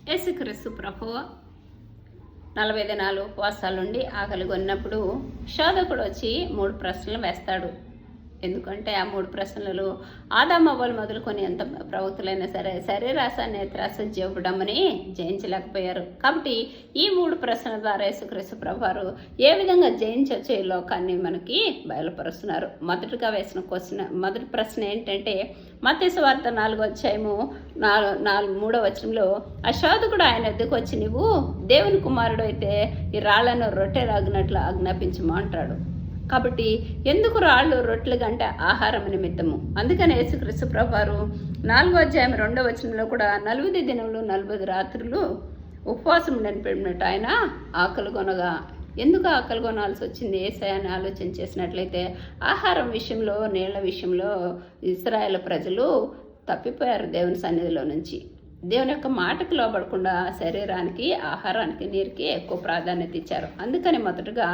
యేసుక్రీస్తు ప్రభువు 40 దినాలు ఉపవాసాలుండి ఆకలి కొన్నప్పుడు శోధకుడు వచ్చి 3 ప్రశ్నలు వేస్తాడు. ఎందుకంటే ఆ 3 ప్రశ్నలు ఆదామవ్వలు మొదలుకొని ఎంత ప్రవక్తలైనా సరే శరీరాశ నేత్రాశ జీవడమని జయించలేకపోయారు. కాబట్టి ఈ 3 ప్రశ్నల ద్వారా యేసుక్రీస్తు ప్రభువారు ఏ విధంగా జయించవచ్చు ఈ లోకాన్ని మనకి బయలుపరుస్తున్నారు. మొదటి ప్రశ్న ఏంటంటే మత్తయి సువార్త 4వ అధ్యాయము 3వ వచనంలో ఆ శోధకుడు ఆయన వద్దకు వచ్చి నువ్వు దేవుని కుమారుడు అయితే ఈ రాళ్లను రొట్టెలాగినట్లు ఆజ్ఞాపించము అంటాడు. కాబట్టి ఎందుకు రాళ్ళు రొట్టెలు గంటే ఆహారం నిమిత్తము. అందుకని యేసుక్రీస్తు ప్రభువారు 4వ అధ్యాయం 2వ వచనంలో కూడా 40 దినములు 40 రాత్రులు ఉపవాసం నిలిపినట్టు ఆయన ఆకలి కొనగా ఎందుకు ఆకలి కొనాల్సి వచ్చింది యేసయ్యని ఆలోచన చేసినట్లయితే ఆహారం విషయంలో నీళ్ల విషయంలో ఇశ్రాయేలు ప్రజలు తప్పిపోయారు దేవుని సన్నిధిలో నుంచి. దేవుని యొక్క మాటకు లోబడకుండా శరీరానికి ఆహారానికి నీరుకి ఎక్కువ ప్రాధాన్యత ఇచ్చారు. అందుకని మొదటగా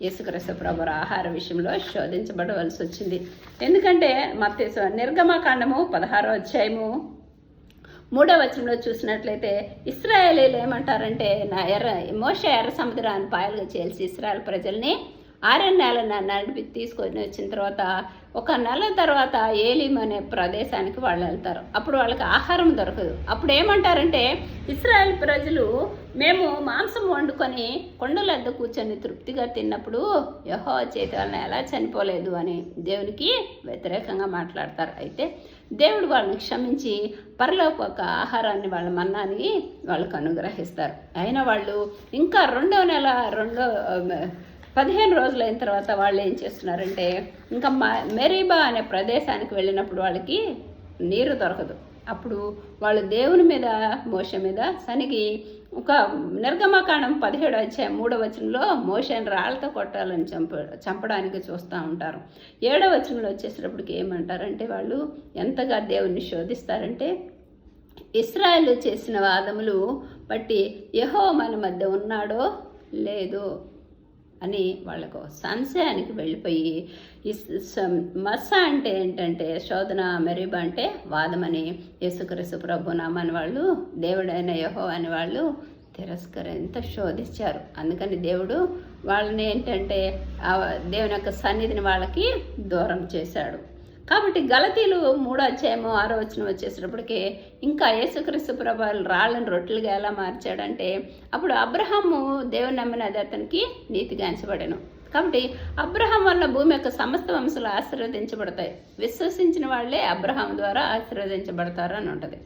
యేసుక్రీస్తు ప్రభువారు ఆహార విషయంలో శోధించబడవలసి వచ్చింది. ఎందుకంటే మత్తయి నిర్గమకాండము 16వ అధ్యాయము 3వ వచనంలో చూసినట్లయితే ఇశ్రాయేలీలు ఏమంటారంటే మోషే ఎర్ర సముద్రాన్ని పాయలుగా చేల్చి ఇశ్రాయేల్ ప్రజల్ని 6 నెలల నడిపి తీసుకొని వచ్చిన తర్వాత 1 నెల తర్వాత ఏలీం అనే ప్రదేశానికి వాళ్ళు వెళ్తారు. అప్పుడు వాళ్ళకి ఆహారం దొరకదు. అప్పుడు ఏమంటారంటే ఇశ్రాయేల్ ప్రజలు మేము మాంసం వండుకొని కొండల వద్ద కూర్చొని తృప్తిగా తిన్నప్పుడు యెహోవా చేతి వలన ఎలా చనిపోలేదు అని దేవునికి వ్యతిరేకంగా మాట్లాడతారు. అయితే దేవుడు వాళ్ళని క్షమించి పరలోక ఆహారాన్ని వాళ్ళ మన్నాని వాళ్ళకు అనుగ్రహిస్తారు. అయినా వాళ్ళు ఇంకా 2వ నెల 15 రోజులైన తర్వాత వాళ్ళు ఏం చేస్తున్నారంటే ఇంకా మెరీబా అనే ప్రదేశానికి వెళ్ళినప్పుడు వాళ్ళకి నీరు దొరకదు. అప్పుడు వాళ్ళు దేవుని మీద మోషే మీద సనిగి ఒక నిర్గమకాండం 17వ అధ్యాయం 3వ వచనంలో మోషేని రాళ్లతో కొట్టాలని చంపడానికి చూస్తూ ఉంటారు. 7వ వచనంలో వచ్చేసేటప్పటికి ఏమంటారంటే వాళ్ళు ఎంతగా దేవుణ్ణి శోధిస్తారంటే ఇశ్రాయేలు చేసిన వాదములు బట్టి యెహోవా మన మధ్య ఉన్నాడో లేదో అని వాళ్ళకు సంశయానికి వెళ్ళిపోయి మస్సా అంటే ఏంటంటే శోధన, మెరీబా అంటే వాదమని యేసుక్రీస్తు ప్రభు నామని వాళ్ళు దేవుడైన యెహోవా అని వాళ్ళు తిరస్కరింత శోధించారు. అందుకని దేవుడు వాళ్ళని ఏంటంటే దేవుని యొక్క సన్నిధిని వాళ్ళకి దూరం చేశాడు. కాబట్టి గలతీలు 3వ అధ్యాయము 6వ వచనం వచ్చేసేటప్పటికి ఇంకా యేసుక్రీస్తు ప్రభువు రాళ్ళను రొట్టెలుగా ఎలా మార్చాడంటే అప్పుడు అబ్రహాము దేవుని నమ్మినది అతనికి నీతిగా ఎంచబడెను. కాబట్టి అబ్రహాం వల్ల భూమి యొక్క సమస్త వంశులు ఆశీర్వదించబడతాయి. విశ్వసించిన వాళ్ళే అబ్రహాం ద్వారా ఆశీర్వదించబడతారు అని ఉంటుంది.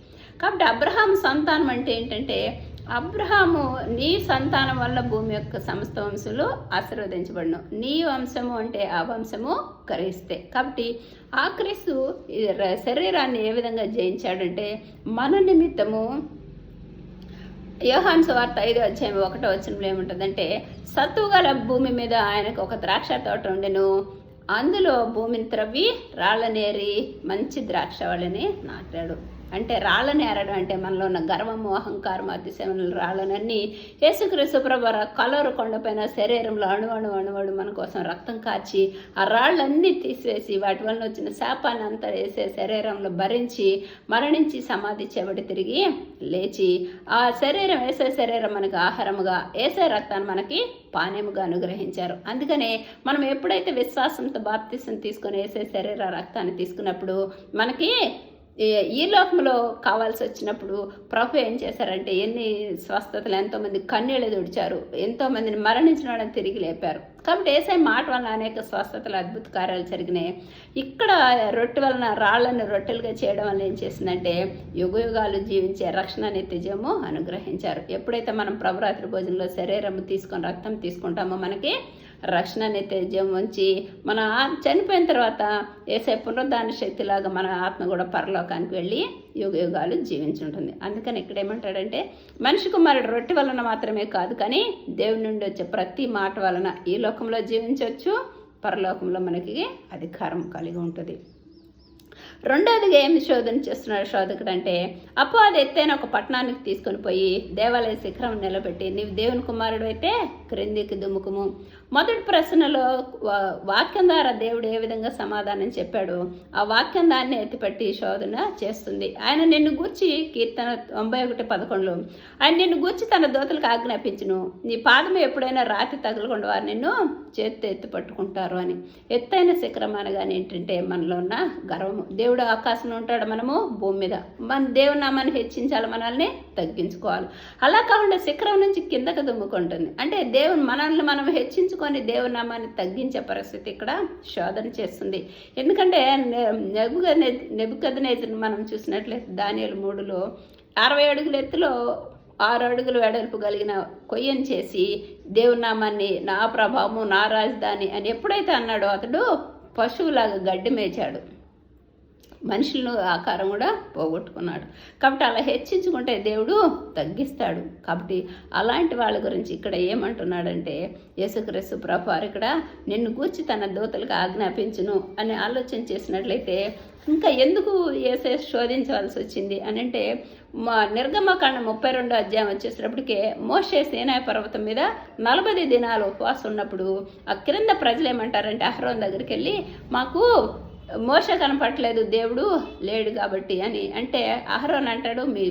కాబట్టి అబ్రహాం సంతానం అంటే ఏంటంటే అబ్రహాము నీ సంతానం వల్ల భూమి యొక్క సమస్త వంశులు ఆశీర్వదించబడను. నీ వంశము అంటే ఆ వంశము క్రీస్తే. కాబట్టి ఆ క్రీస్తు శరీరాన్ని ఏ విధంగా జయించాడంటే మన నిమిత్తము యోహాను సువార్త 5వ అధ్యాయం 1వ వచనంలో ఏముంటుందంటే సత్తుగల భూమి మీద ఆయనకు ఒక ద్రాక్ష తోట ఉండెను. అందులో భూమిని త్రవ్వి రాళ్ళనేరి మంచి ద్రాక్ష వాళ్ళని నాటాడు. అంటే రాళ్ళని ఏరడం అంటే మనలో ఉన్న గర్వము, అహంకారం, అతిశయములు రాళ్ళనన్నీ యేసుక్రీస్తు ప్రభువు కలవరు కొండపైన శరీరంలో అణువణువడు మన కోసం రక్తం కాచి ఆ రాళ్ళన్నీ తీసివేసి వాటి వలన వచ్చిన శాపాన్ని అంతా వేసే శరీరంలో భరించి మరణించి సమాధి చేయబడి తిరిగి లేచి ఆ శరీరం వేసే శరీరం మనకు ఆహారముగా వేసే రక్తాన్ని మనకి పానీయముగా అనుగ్రహించారు. అందుకనే మనం ఎప్పుడైతే విశ్వాసంతో బాప్తిసం తీసుకొని వేసే శరీర రక్తాన్ని తీసుకున్నప్పుడు మనకి ఈ లోకంలో కావాల్సి వచ్చినప్పుడు ప్రభు ఏం చేశారంటే ఎన్ని స్వస్థతలు, ఎంతోమంది కన్నీళ్ళు తుడిచారు, ఎంతోమందిని మరణించిన వాళ్ళని తిరిగి లేపారు. కాబట్టి యేసయ్య మాట వలన అనేక స్వస్థతలు, అద్భుత కార్యాలు జరిగినాయి. ఇక్కడ రొట్టె వలన రాళ్లను రొట్టెలుగా చేయడం వల్ల ఏం చేసిందంటే యుగయుగాలు జీవించే రక్షణ నిత్యజము అనుగ్రహించారు. ఎప్పుడైతే మనం ప్రభురాత్రి భోజనంలో శరీరం తీసుకొని రక్తం తీసుకుంటామో మనకి రక్షణ నిత్యజం ఉంచి మన చనిపోయిన తర్వాత యేసయ్య పునరుద్ధాన శక్తిలాగా మన ఆత్మ కూడా పరలోకానికి వెళ్ళి యుగయుగాలు జీవించుంటుంది. అందుకని ఇక్కడ ఏమంటాడంటే మనిషి కుమారుడు రొట్టె వలన మాత్రమే కాదు కానీ దేవుని నుండి వచ్చే ప్రతి మాట వలన ఈ లోకంలో జీవించవచ్చు, పరలోకంలో మనకి అధికారం కలిగి ఉంటుంది. రెండోదిగా ఏమి శోధన చేస్తున్నాడు శోధకుడు అంటే, అపవాది ఎత్తైన ఒక పట్టణానికి తీసుకొని పోయి దేవాలయ శిఖరం నిలబెట్టి, నీవు దేవుని కుమారుడు అయితే క్రిందికి దుముకుము. మొదటి ప్రశ్నలో వాక్యం ద్వారా దేవుడు ఏ విధంగా సమాధానం చెప్పాడు, ఆ వాక్యం దాన్ని ఎత్తిపెట్టి శోధన చేస్తుంది. ఆయన నిన్ను గూర్చి కీర్తన 91:11 ఆయన నిన్ను గూర్చి తన దూతలకు ఆజ్ఞాపించును, నీ పాదము ఎప్పుడైనా రాతి తగలకుండా వారు నిన్ను చేతితో ఎత్తి పట్టుకుంటారు అని. ఎత్తైన శిఖరం అనగానే ఏంటంటే మనలో ఉన్న గర్వము. దేవుడు ఆకాశంలో ఉంటాడు, మనము భూమి మీద. మన దేవుని నామాన్ని హెచ్చించాలి, మనల్ని తగ్గించుకోవాలి. అలా కాకుండా శిఖరం నుంచి కిందకు దుమ్ముకుంటుంది. అంటే దేవుని మనల్ని మనం హెచ్చించుకొని దేవుని నామాన్ని తగ్గించే పరిస్థితి ఇక్కడ శోధన చేస్తుంది. ఎందుకంటే నెబుకద్నెజరుని మనం చూసినట్లయితే దానియేలు 3లో 60 అడుగుల ఎత్తులో 6 అడుగులు వెడల్పు కలిగిన కొయ్యను చేసి దేవుని నామాన్ని నా ప్రభావము నా రాజధాని అని ఎప్పుడైతే అన్నాడో అతడు పశువులాగా గడ్డి మేచాడు, మనుషులను ఆకారం కూడా పోగొట్టుకున్నాడు. కాబట్టి అలా హెచ్చించుకుంటే దేవుడు తగ్గిస్తాడు. కాబట్టి అలాంటి వాళ్ళ గురించి ఇక్కడ ఏమంటున్నాడంటే, యేసుక్రీస్తు ప్రభువారు ఇక్కడ నిన్ను గూర్చి తన దూతలకు ఆజ్ఞాపించును అని ఆలోచన చేసినట్లయితే ఇంకా ఎందుకు యేసే శోధించవలసి వచ్చింది అని అంటే, నిర్గమకాండం 32వ అధ్యాయం వచ్చేసేటప్పటికే మోషే సీనాయి పర్వతం మీద 40 దినాలు ఉపవాసం ఉన్నప్పుడు ఆ క్రింద ప్రజలు ఏమంటారంటే అహరోను దగ్గరికి వెళ్ళి, మాకు మోషే కనపట్లేదు, దేవుడు లేడు కాబట్టి అని అంటే, అహరోన్ అంటాడు మీ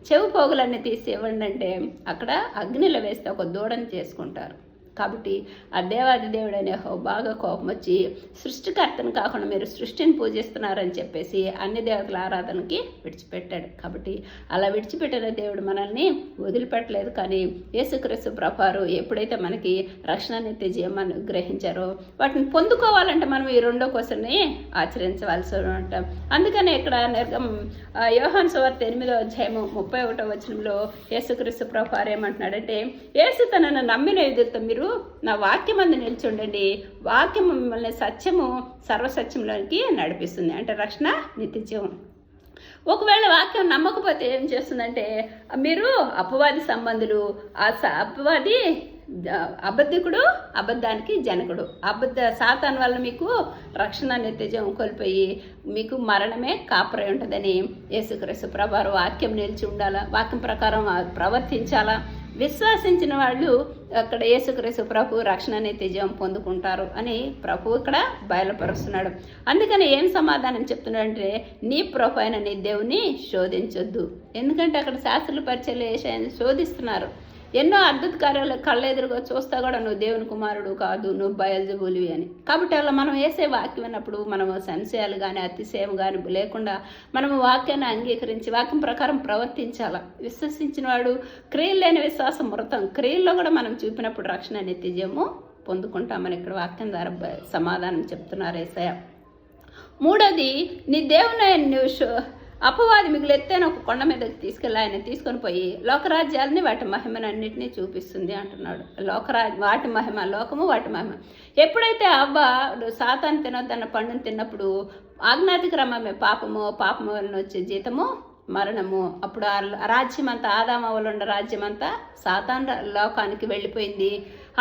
చెవి పోగులన్నీ తీసి ఇవ్వండి అంటే అక్కడ అగ్నిలో వేస్తే ఒక దూడని చేసుకుంటారు. కాబట్టి ఆ దేవాది దేవుడు అనే బాగా కోపం వచ్చి సృష్టికర్తను కాకుండా మీరు సృష్టిని పూజిస్తున్నారని చెప్పేసి అన్ని దేవతల ఆరాధనకి విడిచిపెట్టాడు. కాబట్టి అలా విడిచిపెట్టిన దేవుడు మనల్ని వదిలిపెట్టలేదు. కానీ యేసుక్రీస్తు ప్రభువారు ఎప్పుడైతే మనకి రక్షణ నిత్య జీవాన్ని గ్రహించారో వాటిని పొందుకోవాలంటే మనం ఈ రెండో క్వశ్చన్ని ఆచరించవలసి ఉంటాం. అందుకని ఇక్కడ యోహాను సువార్త 8వ అధ్యాయము 31వ వచనంలో యేసుక్రీస్తు ప్రభువారు ఏమంటున్నాడంటే, యేసు తనను నమ్మిన ఎదురుతో మీరు నా వాక్యం అందు నిల్చుండండి, వాక్యం మిమ్మల్ని సత్యము సర్వసత్యంలోనికి నడిపిస్తుంది. అంటే రక్షణ నిత్యజీవం. ఒకవేళ వాక్యం నమ్మకపోతే ఏం చేస్తుందంటే, మీరు అపవాది సంబంధులు, ఆ అపవాది అబద్ధికుడు, అబద్ధానికి జనకుడు. సాతాను వల్ల మీకు రక్షణ నిత్యజీవం కోల్పోయి మీకు మరణమే కాపరై ఉంటుందని యేసుక్రీస్తు ప్రభువారు వాక్యం నిలిచి ఉండాలా, వాక్యం ప్రకారం ప్రవర్తించాలా. విశ్వాసించిన వాళ్ళు అక్కడ యేసుక్రీస్తు ప్రభు రక్షణ నిత్యజీవం పొందుకుంటారు అని ప్రభు ఇక్కడ బయలుపరుస్తున్నాడు. అందుకని ఏం సమాధానం చెప్తున్నాడంటే, నీ ప్రభు అయిన నీ దేవుని శోధించొద్దు. ఎందుకంటే అక్కడ శాస్త్రుల పరిచయం శోధిస్తున్నారు. ఎన్నో అద్భుత కార్యాలు కళ్ళెదురుగా చూస్తా కూడా నువ్వు దేవుని కుమారుడు కాదు, నువ్వు బయల్జబూలివి అని. కాబట్టి అలా మనం వేసే వాక్యం అన్నప్పుడు మనము సంశయాలు కానీ అతిశయం కానీ లేకుండా మనము వాక్యాన్ని అంగీకరించి వాక్యం ప్రకారం ప్రవర్తించాల. విశ్వసించిన వాడు క్రియలు లేని విశ్వాసం మృతం. క్రియల్లో కూడా మనం చూపినప్పుడు రక్షణ నిత్యజీవము పొందుకుంటామని ఇక్కడ వాక్యం ద్వారా సమాధానం చెప్తున్నారు యేసయ్య. మూడోది, నీ దేవుని నువ్వు అపవాది మిగులు ఎత్తైన ఒక కొండ మీదకి తీసుకెళ్ళి ఆయన తీసుకొని పోయి లోకరాజ్యాలని వాటి మహిమనన్నింటినీ చూపిస్తుంది అంటున్నాడు. వాటి మహిమ, లోకము వాటి మహిమ. ఎప్పుడైతే సాతాను తినొద్దన్న పండును తిన్నప్పుడు ఆజ్ఞాతిక్రమమే పాపము వలన వచ్చే జీతము మరణము. అప్పుడు ఆ రాజ్యం అంతా, ఆదాము అవ్వలు ఉన్న రాజ్యం అంతా సాతాను లోకానికి వెళ్ళిపోయింది.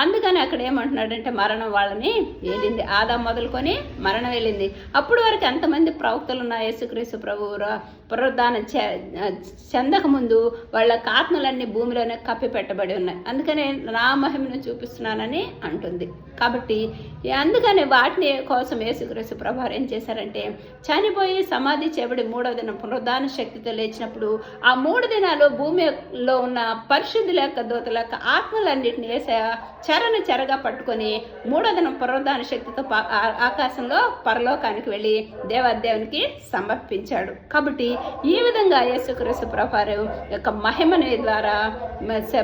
అందుకని అక్కడ ఏమంటున్నాడంటే, మరణం వాళ్ళని వెళ్ళింది. ఆదాము మొదలుకొని మరణం వెళ్ళింది. అప్పుడు వరకు ఎంతమంది ప్రవక్తలు ఉన్న యేసుక్రీస్తు ప్రభువు పునరుద్ధానం చెందక ముందు వాళ్ళ ఆత్మలన్నీ భూమిలోనే కప్పి పెట్టబడి ఉన్నాయి. అందుకనే నా మహిమను చూపిస్తున్నానని అంటుంది. కాబట్టి అందుకని వాటిని కోసం యేసుక్రీస్తు ప్రభువు ఏం చేశారంటే, చనిపోయి సమాధి చేయబడి 3వ దినం పునరుద్ధాన శక్తితో లేచినప్పుడు ఆ 3 దినాలు భూమిలో ఉన్న పరిశుద్ధుల యొక్క దూతల యొక్క ఆత్మలన్నింటినీ చెరగా పట్టుకొని 3వ దినం పునరుద్ధాన శక్తితో ఆకాశంలో పరలోకానికి వెళ్ళి దేవాదేవునికి సమర్పించాడు. కాబట్టి ఈ విధంగా యేసుక్రీస్తు ప్రభువారు యొక్క మహిమని ద్వారా,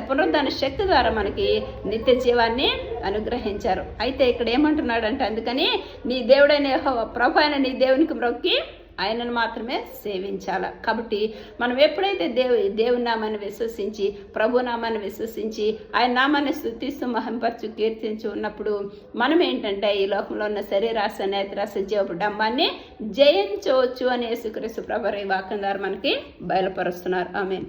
పునరుద్ధాన శక్తి ద్వారా మనకి నిత్య జీవాన్ని అనుగ్రహించారు. అయితే ఇక్కడ ఏమంటున్నాడంటే, అందుకని నీ దేవుడైన యెహోవా ప్రభు అయిన నీ దేవునికి మొక్కి ఆయనను మాత్రమే సేవించాల. కాబట్టి మనం ఎప్పుడైతే దేవుని నామాన్ని విశ్వసించి, ప్రభు నామాన్ని విశ్వసించి, ఆయన నామాన్ని స్తుతిస్తూ మహింపరచు కీర్తించి ఉన్నప్పుడు మనం ఏంటంటే ఈ లోకంలో ఉన్న శరీరాశ, నేత్రాశ, జీవపు డంబాన్ని జయించవచ్చు అని యేసుక్రీస్తు ప్రభువు ఈ వాక్యం ద్వారా మనకి బయలుపరుస్తున్నారు. ఆమేన్.